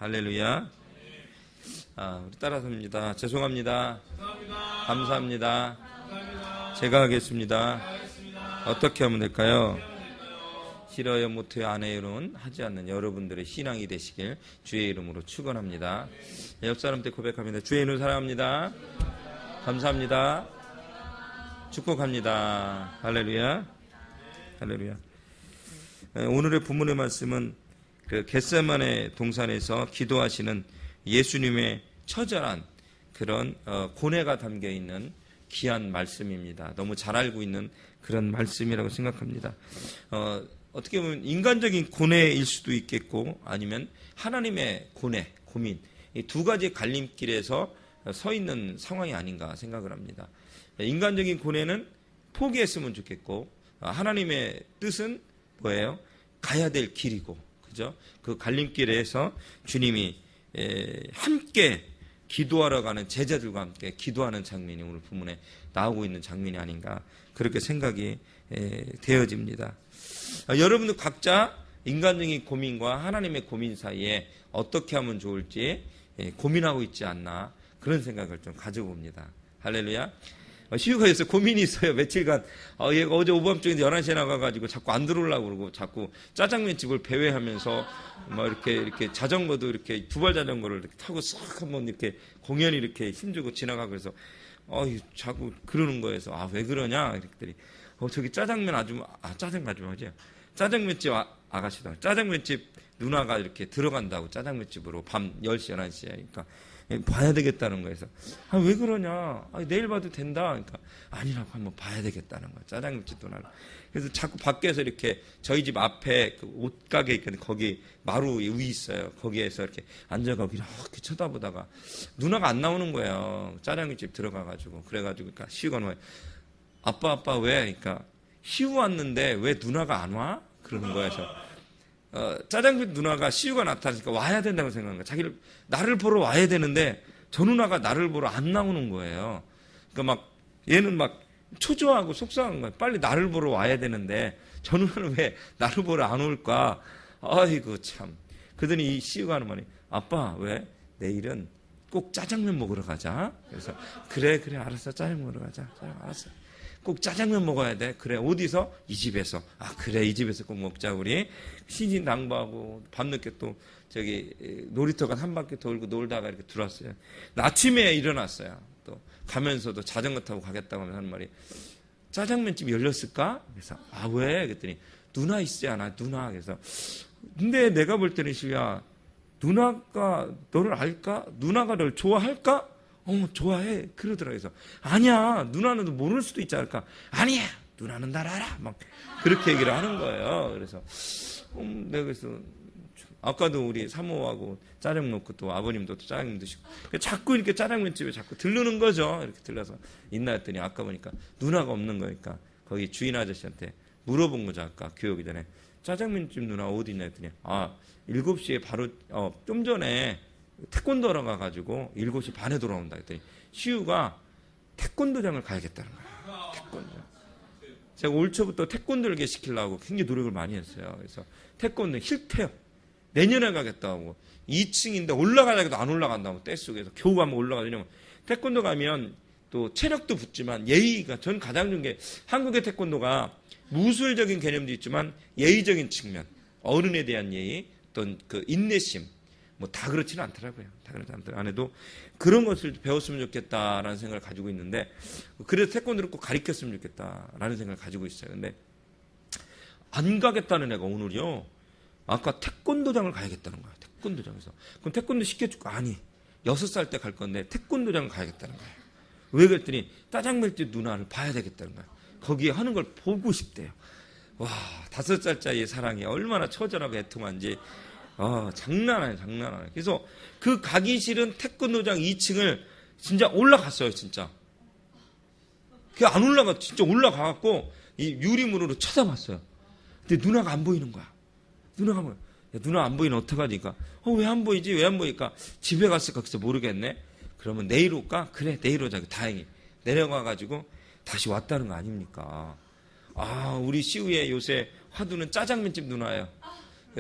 할렐루야. 우리 따라서 합니다. 죄송합니다. 감사합니다. 제가 하겠습니다. 어떻게 하면 될까요? 싫어요, 못해요, 안 해요는 하지 않는 여러분들의 신앙이 되시길 주의 이름으로 축원합니다. 옆 사람한테 고백합니다. 주의 이름으로 사랑합니다. 감사합니다. 축복합니다. 할렐루야. 할렐루야. 오늘의 본문의 말씀은 그 겟세마네 동산에서 기도하시는 예수님의 처절한 그런 고뇌가 담겨 있는 귀한 말씀입니다. 너무 잘 알고 있는 그런 말씀이라고 생각합니다. 어떻게 보면 인간적인 고뇌일 수도 있겠고 아니면 하나님의 고뇌, 고민, 이 두 가지 갈림길에서 서 있는 상황이 아닌가 생각을 합니다. 인간적인 고뇌는 포기했으면 좋겠고 하나님의 뜻은 뭐예요? 가야 될 길이고, 그죠? 그 갈림길에서 주님이 함께 기도하러 가는 제자들과 함께 기도하는 장면이 오늘 본문에 나오고 있는 장면이 아닌가 그렇게 생각이 되어집니다. 여러분도 각자 인간적인 고민과 하나님의 고민 사이에 어떻게 하면 좋을지 고민하고 있지 않나 그런 생각을 좀 가지고 봅니다. 할렐루야. 시우가 있어요. 고민이 있어요. 며칠간 얘가 어제 오밤중에 11시에 나가가지고 자꾸 안 들어오려고 그러고 자꾸 짜장면집을 배회하면서 막 이렇게 자전거도 이렇게 두발 자전거를 이렇게 타고 쓱 한번 이렇게 공연히 이렇게 힘주고 지나가고 그래서 자꾸 그러는 거에서 왜 그러냐 이랬더니 저기 짜장면 아줌마지 짜장면집 아가씨다. 짜장면집 누나가 이렇게 들어간다고 짜장면집으로 밤 10시 11시에 그러니까 봐야 되겠다는 거에서 왜 그러냐 내일 봐도 된다 그러니까 아니라고 한번 봐야 되겠다는 거야 짜장면집 누나를. 그래서 자꾸 밖에서 이렇게 저희 집 앞에 그 옷가게 있거든요. 거기 마루 위 있어요. 거기에서 이렇게 앉아가고 이렇게 쳐다보다가 누나가 안 나오는 거예요. 짜장면집 들어가가지고 그래가지고 그러니까 시우가 뭐 아빠 왜 그러니까 시우 왔는데 왜 누나가 안 와? 그러는 거예요. 짜장면 누나가 시우가 나타나니까 와야 된다고 생각한 거예요. 나를 보러 와야 되는데 저 누나가 나를 보러 안 나오는 거예요. 그러니까 얘는 초조하고 속상한 거예요. 빨리 나를 보러 와야 되는데 저 누나는 왜 나를 보러 안 올까? 아이고 참. 그러더니 이 시우가 하는 말이 아빠 왜 내일은 꼭 짜장면 먹으러 가자. 그래서 그래 알았어 짜장면 먹으러 가자. 알았어. 꼭 짜장면 먹어야 돼. 그래 어디서? 이 집에서. 그래 이 집에서 꼭 먹자 우리. 신진당부하고 밤늦게 또 저기 놀이터가 한 바퀴 돌고 놀다가 이렇게 들어왔어요. 아침에 일어났어요. 또 가면서도 자전거 타고 가겠다고 하는 말이 짜장면집이 열렸을까? 그래서 왜? 그랬더니 누나 있지 않아? 누나. 그래서 근데 내가 볼 때는 시우야 누나가 너를 알까? 누나가 널 좋아할까? 좋아해. 그러더라고요. 그래서 아니야 누나는 모를 수도 있지 않을까? 아니야 누나는 날 알아. 그렇게 얘기를 하는 거예요. 그래서 내가 그래서 아까도 우리 사모하고 짜장면 먹고 또 아버님도 또 짜장면 드시고 자꾸 이렇게 짜장면집에 자꾸 들르는 거죠. 이렇게 들러서 있나 했더니 아까 보니까 누나가 없는 거니까 거기 주인 아저씨한테 물어본 거죠. 아까 교육 전에 짜장면집 누나 어디 있냐 했더니 7시에 바로 좀 전에 태권도하러 가가지고 7시 반에 돌아온다 했더니 시우가 태권도장을 가야겠다는 거예요. 태권도. 제가 올 초부터 태권도를 시키려고 굉장히 노력을 많이 했어요. 그래서 태권도 싫대요. 내년에 가겠다고. 2층인데 올라가려고 해도 안 올라간다고 떼쓰고 겨우 한번 올라가죠. 왜냐면 태권도 가면 또 체력도 붙지만 예의가 전 가장 좋은 게 한국의 태권도가 무술적인 개념도 있지만 예의적인 측면, 어른에 대한 예의, 어떤 그 인내심 다 그렇지는 않더라고요. 다 그렇지 않더라고요. 안에도 그런 것을 배웠으면 좋겠다라는 생각을 가지고 있는데 그래서 태권도를 꼭 가르쳤으면 좋겠다라는 생각을 가지고 있어요. 근데 안 가겠다는 애가 오늘요. 아까 태권도장을 가야겠다는 거야. 태권도장에서. 그럼 태권도 시켜줄까? 아니. 6살 때 갈 건데 태권도장을 가야겠다는 거예요. 왜 그랬더니 짜장면집 누나를 봐야 되겠다는 거야. 거기에 하는 걸 보고 싶대요. 와 5살짜리의 사랑이 얼마나 처절하고 애통한지 장난 아니에요. 그래서 그 가기 싫은 태권도장 2층을 진짜 올라갔어요, 진짜. 안 진짜 올라가갖고 이 유리문으로 쳐다봤어요. 근데 누나가 안 보이는 거야. 누나 안 보이면 어떡하니까? 왜 안 보이지? 왜 안 보이니까? 집에 갔을까? 그래서 모르겠네. 그러면 내일 올까? 그래, 내일 오자. 다행히. 내려가가지고 다시 왔다는 거 아닙니까? 우리 시우의 요새 화두는 짜장면집 누나예요.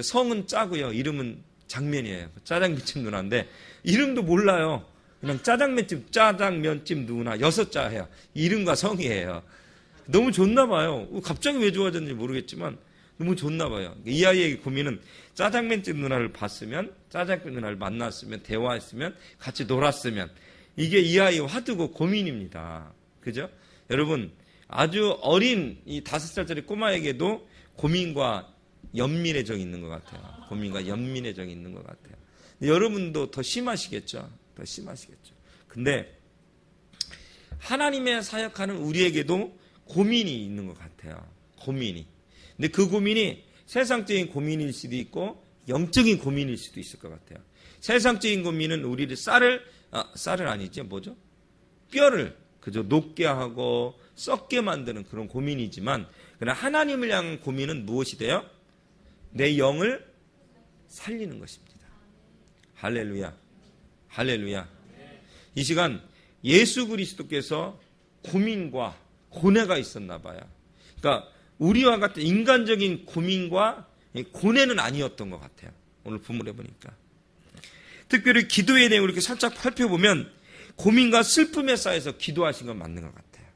성은 짜고요. 이름은 장면이에요. 짜장면집 누나인데 이름도 몰라요. 그냥 짜장면집 누나 6자예요. 이름과 성이에요. 너무 좋나 봐요. 갑자기 왜 좋아졌는지 모르겠지만 너무 좋나 봐요. 이 아이의 고민은 짜장면집 누나를 봤으면, 짜장면 누나를 만났으면, 대화했으면, 같이 놀았으면, 이게 이 아이의 화두고 고민입니다. 그죠? 여러분, 아주 어린 이 5살짜리 꼬마에게도 고민과 연민의 정이 있는 것 같아요. 고민과 연민의 정이 있는 것 같아요. 여러분도 더 심하시겠죠? 더 심하시겠죠? 근데 하나님의 사역하는 우리에게도 고민이 있는 것 같아요. 고민이. 근데 그 고민이 세상적인 고민일 수도 있고 영적인 고민일 수도 있을 것 같아요. 세상적인 고민은 우리를 쌀을 아니죠. 뭐죠? 뼈를 그저 녹게 하고 썩게 만드는 그런 고민이지만, 그러나 하나님을 향한 고민은 무엇이 돼요? 내 영을 살리는 것입니다. 할렐루야. 할렐루야. 이 시간 예수 그리스도께서 고민과 고뇌가 있었나 봐요. 그러니까 우리와 같은 인간적인 고민과 고뇌는 아니었던 것 같아요. 오늘 본문에 보니까. 특별히 기도의 내용을 이렇게 살짝 살펴보면 고민과 슬픔에 쌓여서 기도하신 건 맞는 것 같아요.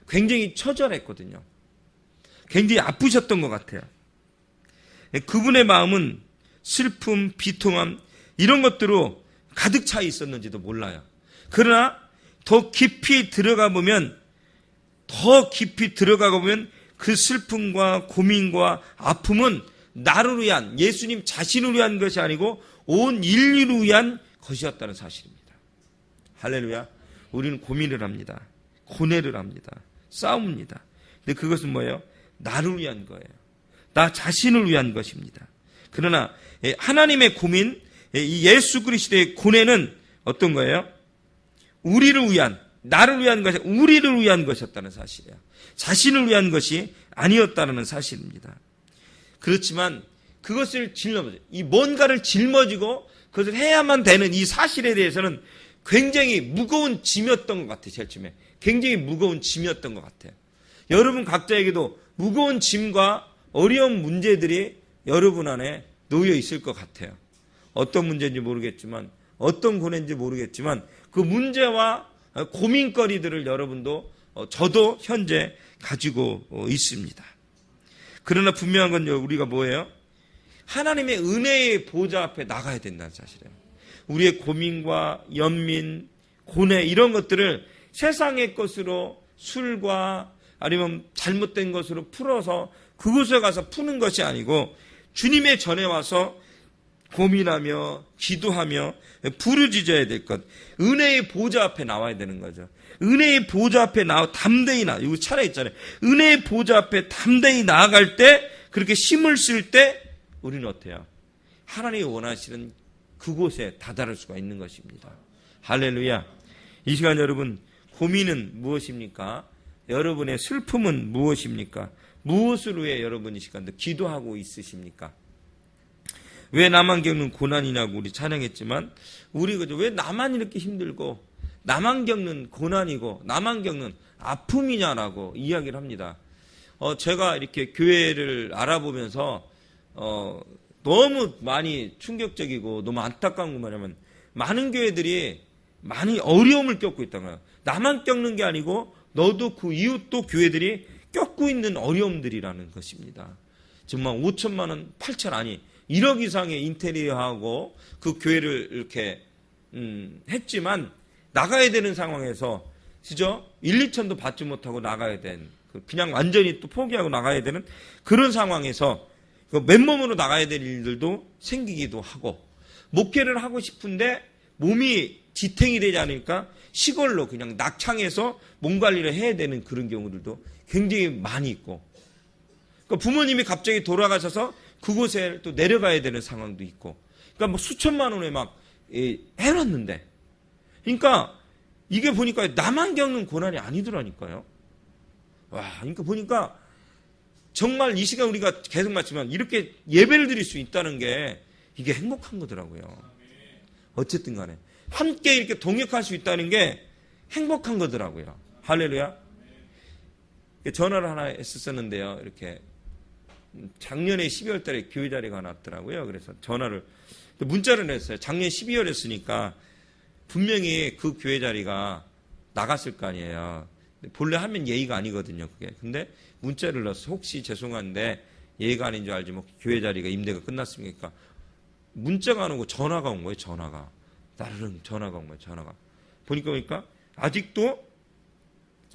굉장히 처절했거든요. 굉장히 아프셨던 것 같아요. 그분의 마음은 슬픔, 비통함 이런 것들로 가득 차 있었는지도 몰라요. 그러나 더 깊이 들어가 보면 그 슬픔과 고민과 아픔은 나를 위한, 예수님 자신을 위한 것이 아니고 온 인류를 위한 것이었다는 사실입니다. 할렐루야. 우리는 고민을 합니다. 고뇌를 합니다. 싸웁니다. 근데 그것은 뭐예요? 나를 위한 거예요. 나 자신을 위한 것입니다. 그러나 하나님의 고민, 이 예수 그리스도의 고뇌는 어떤 거예요? 우리를 위한, 나를 위한 것이, 우리를 위한 것이었다는 사실이에요. 자신을 위한 것이 아니었다는 사실입니다. 그렇지만 그것을 이 뭔가를 짊어지고 그것을 해야만 되는 이 사실에 대해서는 굉장히 무거운 짐이었던 것 같아요. 제일 처음에 굉장히 무거운 짐이었던 것 같아요. 여러분 각자에게도 무거운 짐과 어려운 문제들이 여러분 안에 놓여 있을 것 같아요. 어떤 문제인지 모르겠지만, 어떤 고뇌인지 모르겠지만 그 문제와 고민거리들을 여러분도, 저도 현재 가지고 있습니다. 그러나 분명한 건 우리가 뭐예요? 하나님의 은혜의 보좌 앞에 나가야 된다는 사실이에요. 우리의 고민과 연민, 고뇌 이런 것들을 세상의 것으로, 술과 아니면 잘못된 것으로 풀어서 그곳에 가서 푸는 것이 아니고 주님의 전에 와서 고민하며 기도하며 부르짖어야 될 것, 은혜의 보좌 앞에 나와야 되는 거죠. 은혜의 보좌 앞에 담대히 이거 차례 있잖아요. 은혜의 보좌 앞에 담대히 나아갈 때, 그렇게 힘을 쓸 때 우리는 어때요? 하나님이 원하시는 그곳에 다다를 수가 있는 것입니다. 할렐루야. 이 시간 여러분, 고민은 무엇입니까? 여러분의 슬픔은 무엇입니까? 무엇을 위해 여러분 이 시간도 기도하고 있으십니까? 왜 나만 겪는 고난이냐고 우리 찬양했지만, 우리가 왜 나만 이렇게 힘들고 나만 겪는 고난이고 나만 겪는 아픔이냐라고 이야기를 합니다. 제가 이렇게 교회를 알아보면서 너무 많이 충격적이고 너무 안타까운 건 뭐냐면, 많은 교회들이 많이 어려움을 겪고 있다는 거예요. 나만 겪는 게 아니고 너도 그 이웃도 교회들이 겪고 있는 어려움들이라는 것입니다. 정말 5천만 원, 8천 아니 1억 이상의 인테리어하고 그 교회를 이렇게 했지만 나가야 되는 상황에서, 그죠? 1, 2천도 받지 못하고 나가야 된, 그냥 완전히 또 포기하고 나가야 되는 그런 상황에서 맨몸으로 나가야 될 일들도 생기기도 하고, 목회를 하고 싶은데 몸이 지탱이 되지 않으니까 시골로 그냥 낙창해서 몸 관리를 해야 되는 그런 경우들도 굉장히 많이 있고, 그러니까 부모님이 갑자기 돌아가셔서 그곳에 또 내려가야 되는 상황도 있고, 그러니까 뭐 수천만 원에 막 해놨는데, 그러니까 이게 보니까 나만 겪는 고난이 아니더라니까요. 와, 그러니까 보니까 정말 이 시간 우리가 계속 말했지만 이렇게 예배를 드릴 수 있다는 게 이게 행복한 거더라고요. 어쨌든 간에 함께 이렇게 동역할 수 있다는 게 행복한 거더라고요. 할렐루야. 전화를 하나 했었는데요. 이렇게 작년에 12월 달에 교회 자리가 났더라고요. 그래서 전화를 문자를 냈어요. 작년 12월에 했으니까 분명히 그 교회 자리가 나갔을 거 아니에요. 본래 하면 예의가 아니거든요, 그게. 근데 문자를 넣었어요. 혹시 죄송한데 예의가 아닌 줄 알지 뭐 교회 자리가 임대가 끝났습니까? 문자가 안 오고 전화가 온 거예요, 전화가. 나르릉 전화가 온 거예요, 전화가. 보니까 아직도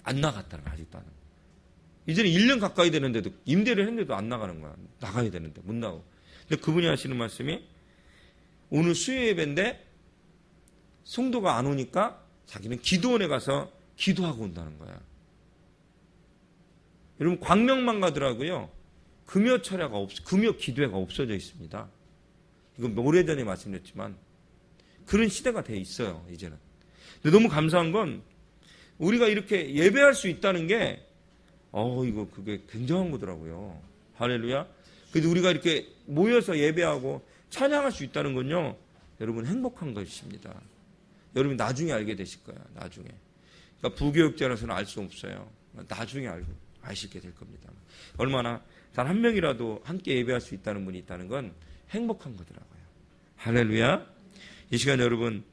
안 나갔다는 거예요, 아직도 안 나가요. 이제는 1년 가까이 되는데도 임대를 했는데도 안 나가는 거야. 나가야 되는데 못 나가고. 근데 그분이 하시는 말씀이 오늘 수요 예배인데 성도가 안 오니까 자기는 기도원에 가서 기도하고 온다는 거야. 여러분 광명만 가더라고요. 금요 기도회가 없어져 있습니다. 이건 오래전에 말씀드렸지만 그런 시대가 돼 있어요, 이제는. 근데 너무 감사한 건 우리가 이렇게 예배할 수 있다는 게 그게 굉장한 거더라고요. 할렐루야. 그래도 우리가 이렇게 모여서 예배하고 찬양할 수 있다는 건요, 여러분 행복한 것입니다. 여러분 나중에 알게 되실 거야, 나중에. 그러니까 부교육자라서는 알 수 없어요. 나중에 아시게 될 겁니다. 얼마나 단 한 명이라도 함께 예배할 수 있다는 분이 있다는 건 행복한 거더라고요. 할렐루야. 이 시간 여러분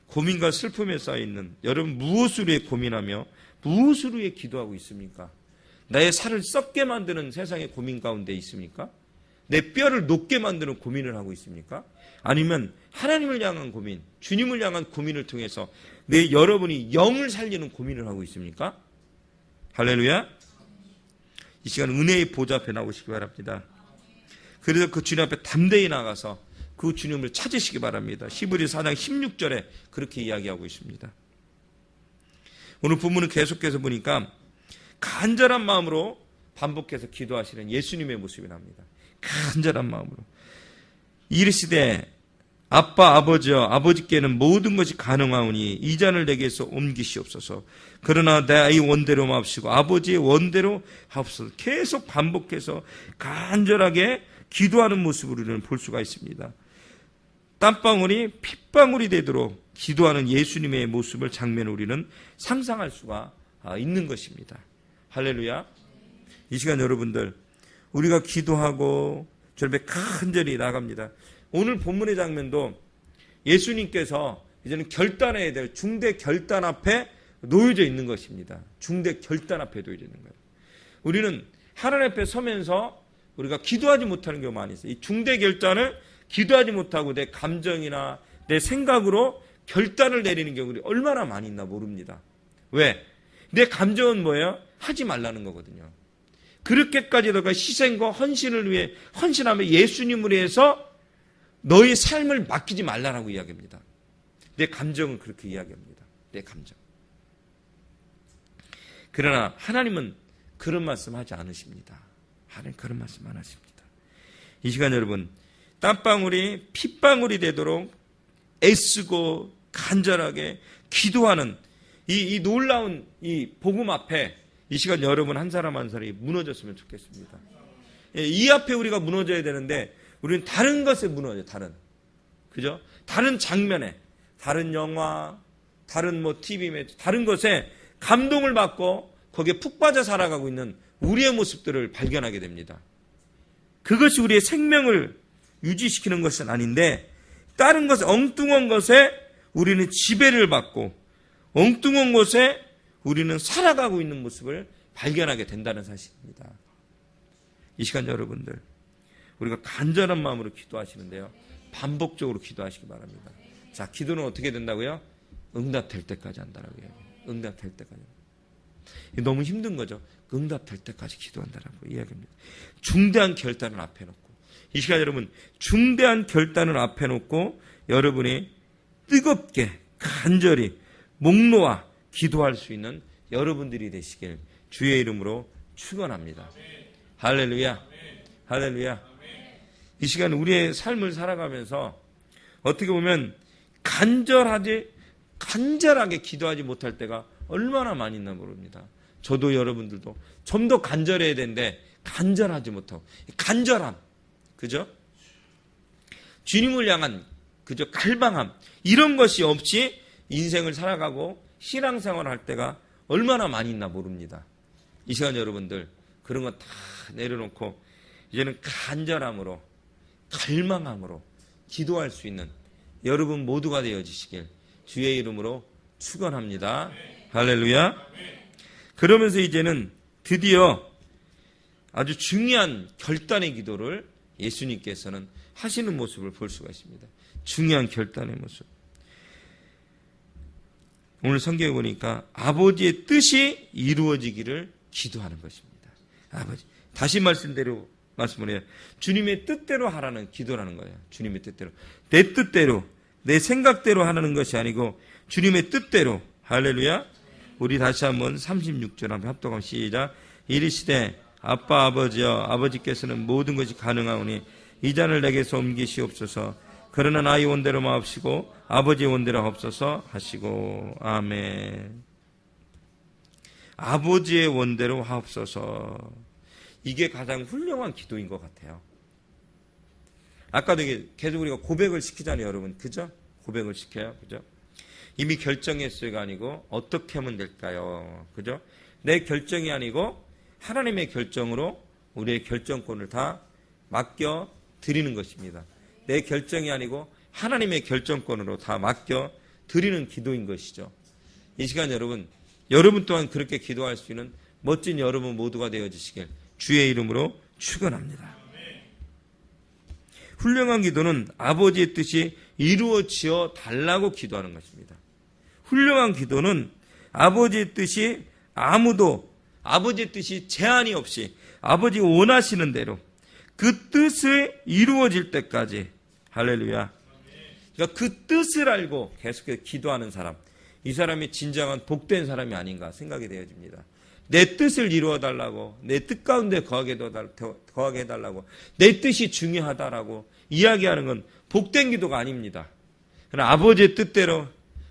고민과 슬픔에 쌓여있는 여러분 무엇을 위해 고민하며 무엇을 위해 기도하고 있습니까? 나의 살을 썩게 만드는 세상의 고민 가운데 있습니까? 내 뼈를 녹게 만드는 고민을 하고 있습니까? 아니면 하나님을 향한 고민, 주님을 향한 고민을 통해서 여러분이 영을 살리는 고민을 하고 있습니까? 할렐루야. 이 시간 은혜의 보좌 앞에 나오시기 바랍니다. 그래서 그 주님 앞에 담대히 나가서 그 주님을 찾으시기 바랍니다. 히브리서 4장 16절에 그렇게 이야기하고 있습니다. 오늘 본문은 계속해서 보니까 간절한 마음으로 반복해서 기도하시는 예수님의 모습이 납니다. 간절한 마음으로. 이르시되 아빠 아버지여 아버지께는 모든 것이 가능하오니 이 잔을 내게서 옮기시옵소서. 그러나 내 아이 원대로 마옵시고 아버지의 원대로 하옵소서. 계속 반복해서 간절하게 기도하는 모습을 우리는 볼 수가 있습니다. 땀방울이 핏방울이 되도록 기도하는 예수님의 모습을 장면을 우리는 상상할 수가 있는 것입니다. 할렐루야. 이 시간 여러분들 우리가 기도하고 저렇게 간절히 나갑니다. 오늘 본문의 장면도 예수님께서 이제는 결단해야 될 중대 결단 앞에 놓여져 있는 것입니다. 중대 결단 앞에 놓여져 있는 거예요. 우리는 하나님 앞에 서면서 우리가 기도하지 못하는 경우가 많이 있어요. 이 중대 결단을 기도하지 못하고 내 감정이나 내 생각으로 결단을 내리는 경우들이 얼마나 많이 있나 모릅니다. 왜? 내 감정은 뭐예요? 하지 말라는 거거든요. 그렇게까지 너가 희생과 헌신을 위해 헌신하며 예수님을 위해서 너의 삶을 맡기지 말라라고 이야기합니다. 내 감정은 그렇게 이야기합니다. 내 감정. 그러나 하나님은 그런 말씀하지 않으십니다. 하나님 그런 말씀 안 하십니다. 이 시간 여러분 땀방울이 핏방울이 되도록 애쓰고 간절하게 기도하는 이 놀라운 이 복음 앞에 이 시간 여러분 한 사람 한 사람이 무너졌으면 좋겠습니다. 이 앞에 우리가 무너져야 되는데 우리는 다른 것에 무너져요. 그죠? 다른 장면에, 다른 영화, 다른 TV 매체, 다른 것에 감동을 받고 거기에 푹 빠져 살아가고 있는 우리의 모습들을 발견하게 됩니다. 그것이 우리의 생명을 유지시키는 것은 아닌데 다른 것, 엉뚱한 것에 우리는 지배를 받고 엉뚱한 것에 우리는 살아가고 있는 모습을 발견하게 된다는 사실입니다. 이 시간 여러분들 우리가 간절한 마음으로 기도하시는데요. 반복적으로 기도하시기 바랍니다. 자, 기도는 어떻게 된다고요? 응답될 때까지 한다라고 해요. 응답될 때까지. 너무 힘든 거죠. 응답될 때까지 기도한다라고 이야기합니다. 중대한 결단을 앞에 놓고 이 시간 여러분 중대한 결단을 앞에 놓고 여러분이 뜨겁게 간절히 목 놓아 기도할 수 있는 여러분들이 되시길 주의 이름으로 축원합니다. 할렐루야. 할렐루야. 이 시간 우리의 삶을 살아가면서 어떻게 보면 간절하게 기도하지 못할 때가 얼마나 많이 있나 모릅니다. 저도 여러분들도 좀 더 간절해야 되는데 간절하지 못하고 간절함, 그죠? 주님을 향한 그저 갈망함 이런 것이 없이 인생을 살아가고 신앙생활을 할 때가 얼마나 많이 있나 모릅니다. 이 시간 여러분들 그런 거 다 내려놓고 이제는 간절함으로 갈망함으로 기도할 수 있는 여러분 모두가 되어지시길 주의 이름으로 축원합니다. 할렐루야. 그러면서 이제는 드디어 아주 중요한 결단의 기도를 예수님께서는 하시는 모습을 볼 수가 있습니다. 중요한 결단의 모습. 오늘 성경에 보니까 아버지의 뜻이 이루어지기를 기도하는 것입니다. 아버지. 다시 말씀을 해요. 주님의 뜻대로 하라는 기도라는 거예요. 주님의 뜻대로. 내 뜻대로, 내 생각대로 하라는 것이 아니고 주님의 뜻대로. 할렐루야. 우리 다시 한번 36절 한번 합독하면 시작. 이르시되 아빠 아버지여 아버지께서는 모든 것이 가능하오니 이 잔을 내게서 옮기시옵소서. 그러나 나의 원대로 마옵시고 아버지의 원대로 하옵소서 하시고. 아멘. 아버지의 원대로 하옵소서. 이게 가장 훌륭한 기도인 것 같아요. 아까도 계속 우리가 고백을 시키잖아요, 여러분. 그죠? 고백을 시켜요. 그죠? 이미 결정했어요가 아니고 어떻게 하면 될까요? 그죠? 내 결정이 아니고 하나님의 결정으로 우리의 결정권을 다 맡겨 드리는 것입니다. 내 결정이 아니고 하나님의 결정권으로 다 맡겨 드리는 기도인 것이죠. 이 시간 여러분 또한 그렇게 기도할 수 있는 멋진 여러분 모두가 되어주시길 주의 이름으로 축원합니다. 훌륭한 기도는 아버지의 뜻이 이루어지어 달라고 기도하는 것입니다. 훌륭한 기도는 아버지의 뜻이 아버지의 뜻이 제한이 없이 아버지 원하시는 대로 그 뜻이 이루어질 때까지. 할렐루야. 그러니까 그 뜻을 알고 계속해서 기도하는 사람, 이 사람이 진정한 복된 사람이 아닌가 생각이 되어집니다. 내 뜻을 이루어달라고, 내 뜻 가운데 거하게 해달라고, 내 뜻이 중요하다라고 이야기하는 건 복된 기도가 아닙니다. 그러나 아버지의 뜻대로,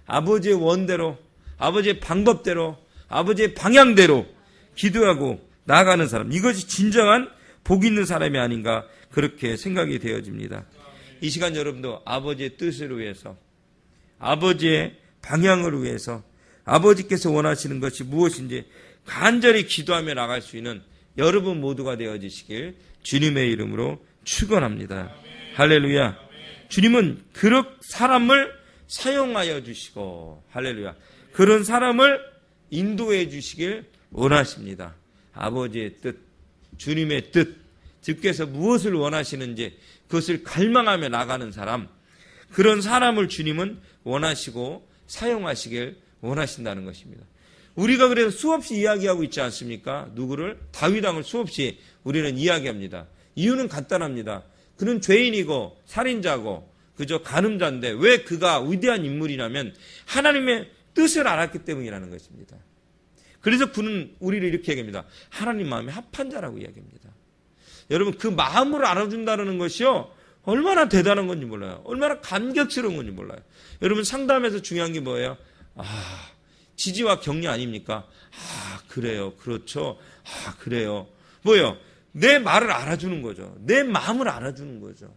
아버지의 원대로, 아버지의 방법대로, 아버지의 방향대로 기도하고 나아가는 사람, 이것이 진정한 복 있는 사람이 아닌가 그렇게 생각이 되어집니다. 이 시간 여러분도 아버지의 뜻을 위해서, 아버지의 방향을 위해서 아버지께서 원하시는 것이 무엇인지 간절히 기도하며 나갈 수 있는 여러분 모두가 되어지시길 주님의 이름으로 축원합니다. 할렐루야. 주님은 그런 사람을 사용하여 주시고, 할렐루야, 그런 사람을 인도해 주시길 원하십니다. 아버지의 뜻, 주님의 뜻, 주께서 무엇을 원하시는지 그것을 갈망하며 나가는 사람, 그런 사람을 주님은 원하시고 사용하시길 원하신다는 것입니다. 우리가 그래서 수없이 이야기하고 있지 않습니까? 누구를? 다윗 왕을 수없이 우리는 이야기합니다. 이유는 간단합니다. 그는 죄인이고 살인자고 그저 간음자인데 왜 그가 위대한 인물이냐면 하나님의 뜻을 알았기 때문이라는 것입니다. 그래서 그는 우리를 이렇게 얘기합니다. 하나님 마음에 합한 자라고 이야기합니다. 여러분, 그 마음을 알아준다는 것이요, 얼마나 대단한 건지 몰라요. 얼마나 감격스러운 건지 몰라요. 여러분, 상담에서 중요한 게 뭐예요? 지지와 격려 아닙니까? 그래요. 그렇죠. 그래요. 뭐예요? 내 말을 알아주는 거죠. 내 마음을 알아주는 거죠.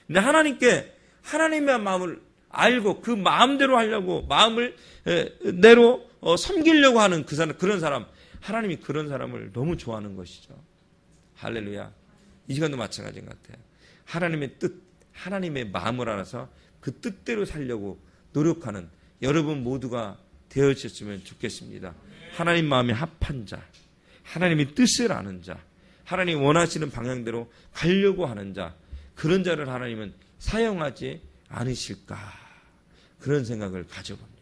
근데 하나님께 하나님의 마음을 알고 그 마음대로 하려고 마음을 내로 섬기려고 하는 그런 사람, 하나님이 그런 사람을 너무 좋아하는 것이죠. 할렐루야. 이 시간도 마찬가지인 것 같아요. 하나님의 뜻, 하나님의 마음을 알아서 그 뜻대로 살려고 노력하는 여러분 모두가 되어졌으면 좋겠습니다. 하나님 마음에 합한 자, 하나님의 뜻을 아는 자, 하나님 원하시는 방향대로 가려고 하는 자, 그런 자를 하나님은 사용하지 않으실까, 그런 생각을 가져봅니다.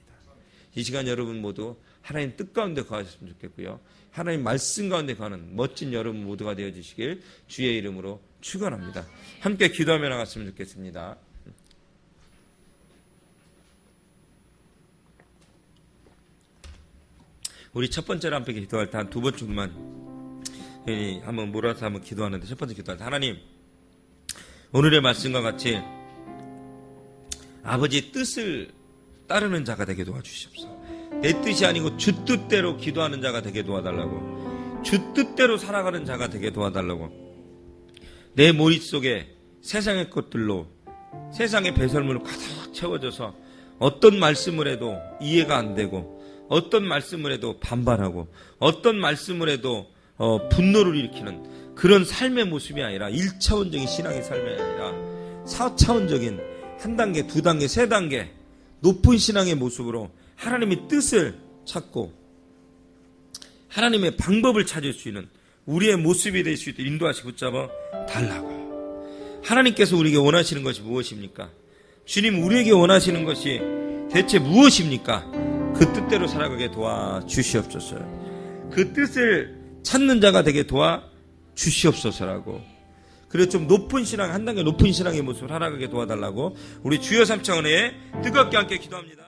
이 시간 여러분 모두 하나님 뜻 가운데 거하셨으면 좋겠고요, 하나님 말씀 가운데 거하는 멋진 여러분 모두가 되어주시길 주의 이름으로 축원합니다. 함께 기도하며 나갔으면 좋겠습니다. 우리 첫 번째로 함께 기도할 때 한 두 번 정도만 한번 몰아서 한번 기도하는데, 첫 번째 기도할 때, 하나님, 오늘의 말씀과 같이 아버지의 뜻을 따르는 자가 되게 도와주시옵소서. 내 뜻이 아니고 주 뜻대로 기도하는 자가 되게 도와달라고, 주 뜻대로 살아가는 자가 되게 도와달라고, 내 머릿속에 세상의 것들로, 세상의 배설물로 가득 채워져서 어떤 말씀을 해도 이해가 안 되고, 어떤 말씀을 해도 반발하고, 어떤 말씀을 해도 분노를 일으키는 그런 삶의 모습이 아니라, 1차원적인 신앙의 삶이 아니라 4차원적인 한 단계, 두 단계, 세 단계 높은 신앙의 모습으로 하나님의 뜻을 찾고 하나님의 방법을 찾을 수 있는 우리의 모습이 될 수 있도록 인도하시고 붙잡아 달라고. 하나님께서 우리에게 원하시는 것이 무엇입니까? 주님 우리에게 원하시는 것이 대체 무엇입니까? 그 뜻대로 살아가게 도와주시옵소서. 그 뜻을 찾는 자가 되게 도와주시옵소서라고. 그래서 좀 높은 신앙, 한 단계 높은 신앙의 모습을 살아가게 도와달라고 우리 주여 삼창은혜에 뜨겁게 함께 기도합니다.